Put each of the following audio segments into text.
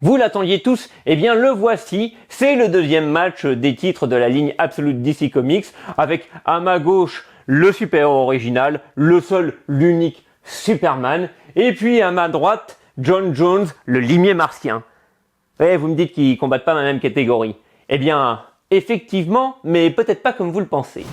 Vous l'attendiez tous? Eh bien le voici, c'est le deuxième match des titres de la ligne Absolute DC Comics, avec à ma gauche le super-héros original, le seul, l'unique Superman, et puis à ma droite, J'onn J'onzz, le limier martien. Ouais, vous me dites qu'ils combattent pas dans la même catégorie. Eh bien, effectivement, mais peut-être pas comme vous le pensez.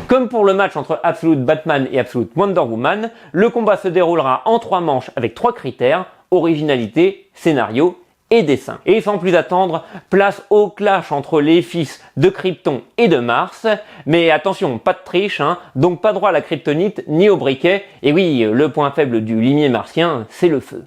Comme pour le match entre Absolute Batman et Absolute Wonder Woman, le combat se déroulera en 3 manches avec 3 critères, originalité, scénario et dessin. Et sans plus attendre, place au clash entre les fils de Krypton et de Mars. Mais attention, pas de triche, donc pas droit à la kryptonite ni au briquet. Et oui, le point faible du limier martien, c'est le feu.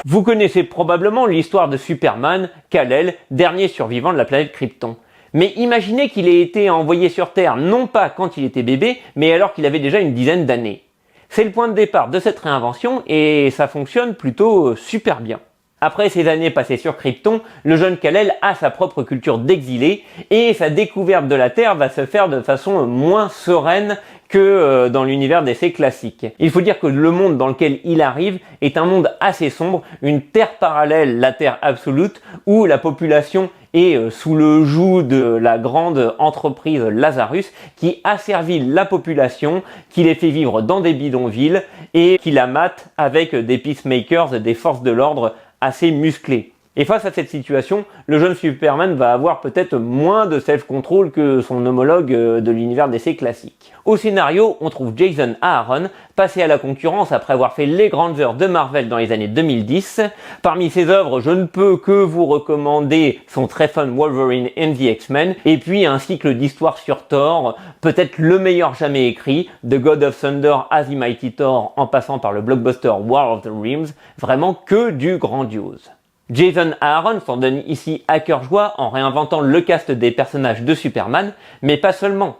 Vous connaissez probablement l'histoire de Superman, Kal-El, dernier survivant de la planète Krypton. Mais imaginez qu'il ait été envoyé sur Terre non pas quand il était bébé, mais alors qu'il avait déjà une dizaine d'années. C'est le point de départ de cette réinvention et ça fonctionne plutôt super bien. Après ces années passées sur Krypton, le jeune Kal-El a sa propre culture d'exilé et sa découverte de la Terre va se faire de façon moins sereine que dans l'univers d'essai classique. Il faut dire que le monde dans lequel il arrive est un monde assez sombre, une Terre parallèle, la Terre absolue, où la population est sous le joug de la grande entreprise Lazarus qui asservit la population, qui les fait vivre dans des bidonvilles et qui la mate avec des peacemakers, des forces de l'ordre assez musclés. Et face à cette situation, le jeune Superman va avoir peut-être moins de self-control que son homologue de l'univers d'essai classique. Au scénario, on trouve Jason Aaron, passé à la concurrence après avoir fait les grandes heures de Marvel dans les années 2010. Parmi ses œuvres, je ne peux que vous recommander son très fun Wolverine and the X-Men, et puis un cycle d'histoires sur Thor, peut-être le meilleur jamais écrit, The God of Thunder as the Mighty Thor, en passant par le blockbuster War of the Realms, vraiment que du grandiose. Jason Aaron s'en donne ici à cœur joie en réinventant le cast des personnages de Superman, mais pas seulement.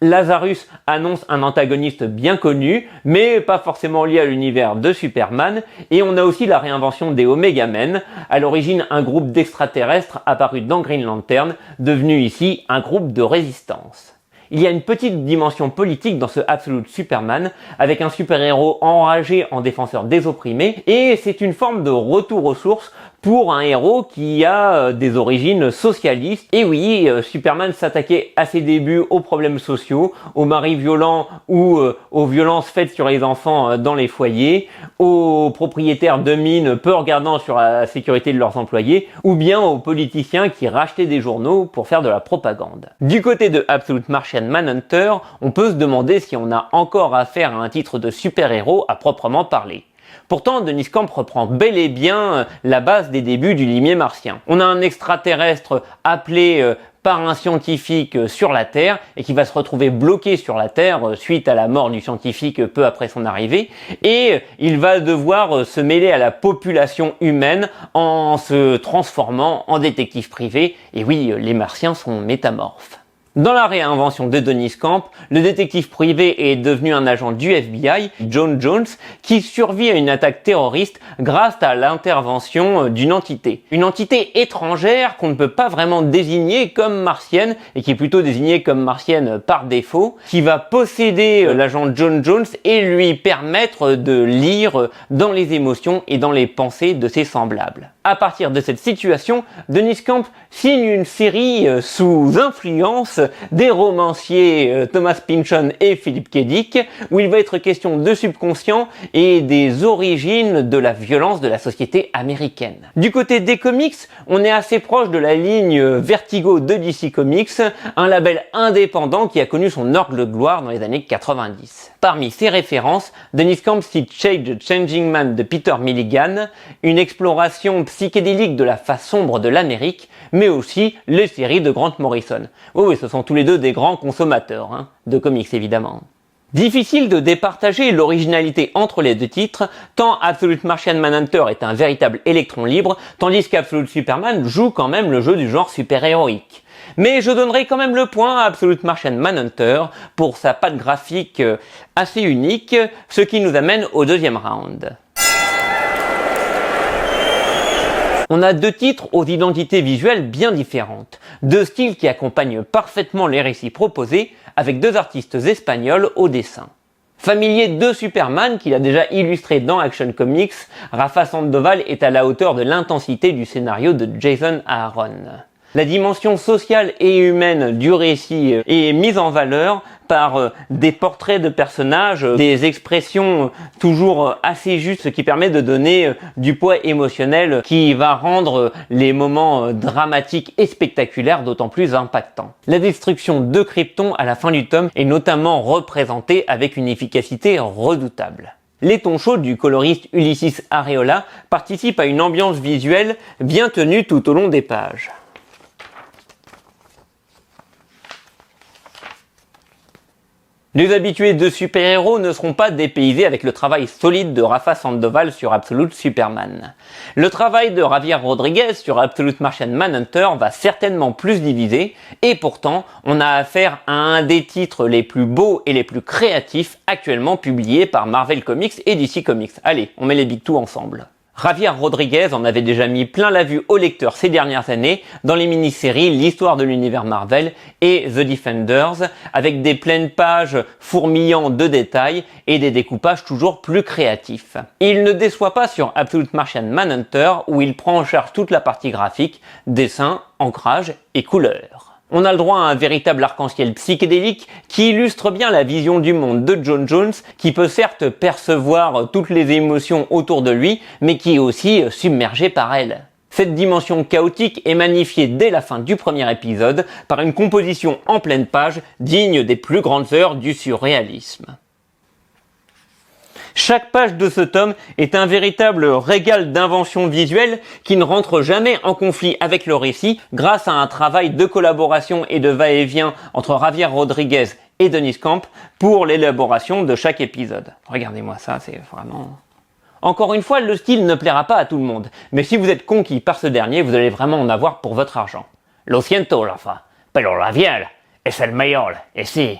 Lazarus annonce un antagoniste bien connu, mais pas forcément lié à l'univers de Superman, et on a aussi la réinvention des Omega Men, à l'origine un groupe d'extraterrestres apparu dans Green Lantern, devenu ici un groupe de résistance. Il y a une petite dimension politique dans ce Absolute Superman, avec un super-héros enragé en défenseur des opprimés, et c'est une forme de retour aux sources pour un héros qui a des origines socialistes. Et oui, Superman s'attaquait à ses débuts aux problèmes sociaux, aux maris violents ou aux violences faites sur les enfants dans les foyers, aux propriétaires de mines peu regardant sur la sécurité de leurs employés, ou bien aux politiciens qui rachetaient des journaux pour faire de la propagande. Du côté de Absolute Martian Manhunter, on peut se demander si on a encore affaire à un titre de super-héros à proprement parler. Pourtant, Denys Camp reprend bel et bien la base des débuts du limier martien. On a un extraterrestre appelé par un scientifique sur la Terre et qui va se retrouver bloqué sur la Terre suite à la mort du scientifique peu après son arrivée, et il va devoir se mêler à la population humaine en se transformant en détective privé. Et oui, les martiens sont métamorphes. Dans la réinvention de Denys Camp, le détective privé est devenu un agent du FBI, J'onn J'onzz, qui survit à une attaque terroriste grâce à l'intervention d'une entité. Une entité étrangère qu'on ne peut pas vraiment désigner comme martienne, et qui est plutôt désignée comme martienne par défaut, qui va posséder l'agent J'onn J'onzz et lui permettre de lire dans les émotions et dans les pensées de ses semblables. À partir de cette situation, Denys Camp signe une série sous influence des romanciers Thomas Pynchon et Philip K. Dick, où il va être question de subconscient et des origines de la violence de la société américaine. Du côté des comics, on est assez proche de la ligne Vertigo de DC Comics, un label indépendant qui a connu son orgue de gloire dans les années 90. Parmi ses références, Denys Camp cite Shade the Changing Man de Peter Milligan, une exploration psychédélique de la face sombre de l'Amérique, mais aussi les séries de Grant Morrison. Oui, ce sont tous les deux des grands consommateurs, de comics évidemment. Difficile de départager l'originalité entre les deux titres, tant Absolute Martian Manhunter est un véritable électron libre, tandis qu'Absolute Superman joue quand même le jeu du genre super-héroïque. Mais je donnerai quand même le point à Absolute Martian Manhunter pour sa patte graphique assez unique, ce qui nous amène au deuxième round. On a deux titres aux identités visuelles bien différentes, deux styles qui accompagnent parfaitement les récits proposés avec deux artistes espagnols au dessin. Familier de Superman qu'il a déjà illustré dans Action Comics, Rafa Sandoval est à la hauteur de l'intensité du scénario de Jason Aaron. La dimension sociale et humaine du récit est mise en valeur par des portraits de personnages, des expressions toujours assez justes, ce qui permet de donner du poids émotionnel qui va rendre les moments dramatiques et spectaculaires d'autant plus impactants. La destruction de Krypton à la fin du tome est notamment représentée avec une efficacité redoutable. Les tons chauds du coloriste Ulises Arreola participent à une ambiance visuelle bien tenue tout au long des pages. Les habitués de super-héros ne seront pas dépaysés avec le travail solide de Rafa Sandoval sur Absolute Superman. Le travail de Javier Rodriguez sur Absolute Martian Manhunter va certainement plus diviser, et pourtant, on a affaire à un des titres les plus beaux et les plus créatifs actuellement publiés par Marvel Comics et DC Comics. Allez, on met les big two ensemble. Javier Rodriguez en avait déjà mis plein la vue aux lecteurs ces dernières années dans les mini-séries L'Histoire de l'univers Marvel et The Defenders, avec des pleines pages fourmillant de détails et des découpages toujours plus créatifs. Il ne déçoit pas sur Absolute Martian Manhunter où il prend en charge toute la partie graphique, dessin, ancrage et couleurs. On a le droit à un véritable arc-en-ciel psychédélique qui illustre bien la vision du monde de J'onn J'onzz, qui peut certes percevoir toutes les émotions autour de lui, mais qui est aussi submergé par elles. Cette dimension chaotique est magnifiée dès la fin du premier épisode par une composition en pleine page digne des plus grandes heures du surréalisme. Chaque page de ce tome est un véritable régal d'invention visuelle qui ne rentre jamais en conflit avec le récit grâce à un travail de collaboration et de va-et-vient entre Javier Rodriguez et Denys Camp pour l'élaboration de chaque épisode. Regardez-moi ça, c'est vraiment... Encore une fois, le style ne plaira pas à tout le monde, mais si vous êtes conquis par ce dernier, vous allez vraiment en avoir pour votre argent. Lo siento, Rafa, pero Javier es el mayor, et si...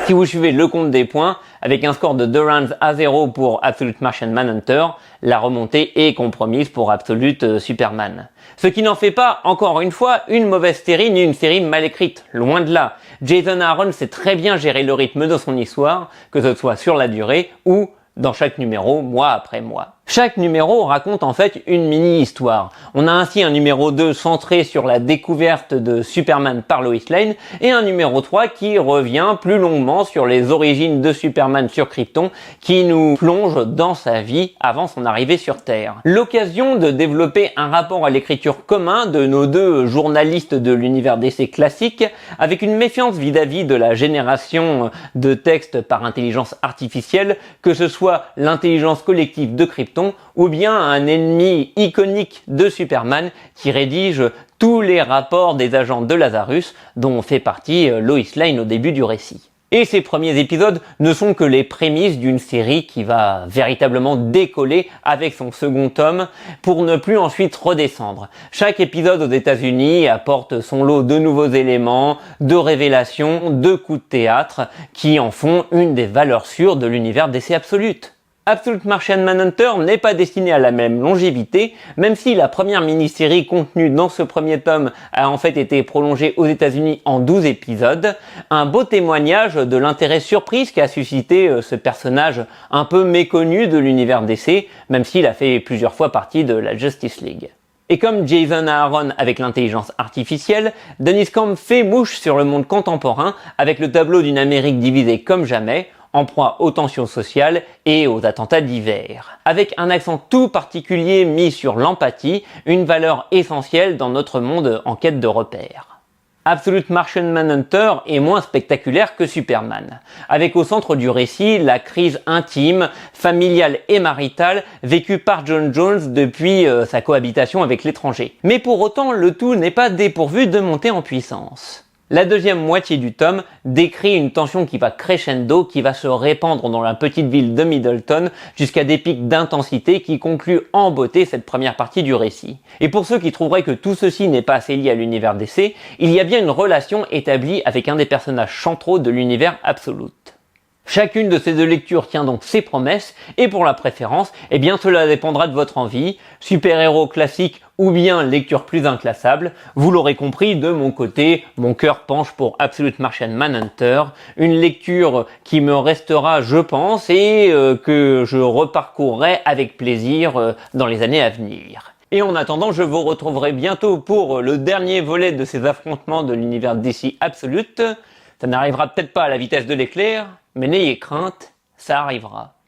Si vous suivez le compte des points, avec un score de 2 rounds à 0 pour Absolute Martian Manhunter, la remontée est compromise pour Absolute Superman. Ce qui n'en fait pas, encore une fois, une mauvaise série ni une série mal écrite, loin de là. Jason Aaron sait très bien gérer le rythme de son histoire, que ce soit sur la durée ou dans chaque numéro, mois après mois. Chaque numéro raconte en fait une mini-histoire. On a ainsi un numéro 2 centré sur la découverte de Superman par Lois Lane et un numéro 3 qui revient plus longuement sur les origines de Superman sur Krypton qui nous plonge dans sa vie avant son arrivée sur Terre. L'occasion de développer un rapport à l'écriture commun de nos deux journalistes de l'univers DC classique avec une méfiance vis-à-vis de la génération de textes par intelligence artificielle, que ce soit l'intelligence collective de Krypton ou bien un ennemi iconique de Superman qui rédige tous les rapports des agents de Lazarus dont fait partie Lois Lane au début du récit. Et ces premiers épisodes ne sont que les prémices d'une série qui va véritablement décoller avec son second tome pour ne plus ensuite redescendre. Chaque épisode aux États-Unis apporte son lot de nouveaux éléments, de révélations, de coups de théâtre qui en font une des valeurs sûres de l'univers DC Absolute. Absolute Martian Manhunter n'est pas destiné à la même longévité, même si la première mini-série contenue dans ce premier tome a en fait été prolongée aux États-Unis en 12 épisodes. Un beau témoignage de l'intérêt surprise qu'a suscité ce personnage un peu méconnu de l'univers DC, même s'il a fait plusieurs fois partie de la Justice League. Et comme Jason Aaron avec l'intelligence artificielle, Denys Camp fait mouche sur le monde contemporain avec le tableau d'une Amérique divisée comme jamais, en proie aux tensions sociales et aux attentats divers. Avec un accent tout particulier mis sur l'empathie, une valeur essentielle dans notre monde en quête de repères. Absolute Martian Manhunter est moins spectaculaire que Superman, avec au centre du récit la crise intime, familiale et maritale vécue par J'onn J'onzz depuis sa cohabitation avec l'étranger. Mais pour autant, le tout n'est pas dépourvu de monter en puissance. La deuxième moitié du tome décrit une tension qui va crescendo, qui va se répandre dans la petite ville de Middleton jusqu'à des pics d'intensité qui concluent en beauté cette première partie du récit. Et pour ceux qui trouveraient que tout ceci n'est pas assez lié à l'univers DC, il y a bien une relation établie avec un des personnages centraux de l'univers Absolute. Chacune de ces deux lectures tient donc ses promesses, et pour la préférence, eh bien cela dépendra de votre envie, super-héros classique ou bien lecture plus inclassable. Vous l'aurez compris, de mon côté, mon cœur penche pour Absolute Martian Manhunter, une lecture qui me restera, je pense, et que je reparcourrai avec plaisir dans les années à venir. Et en attendant, je vous retrouverai bientôt pour le dernier volet de ces affrontements de l'univers DC Absolute. Ça n'arrivera peut-être pas à la vitesse de l'éclair, mais n'ayez crainte, ça arrivera.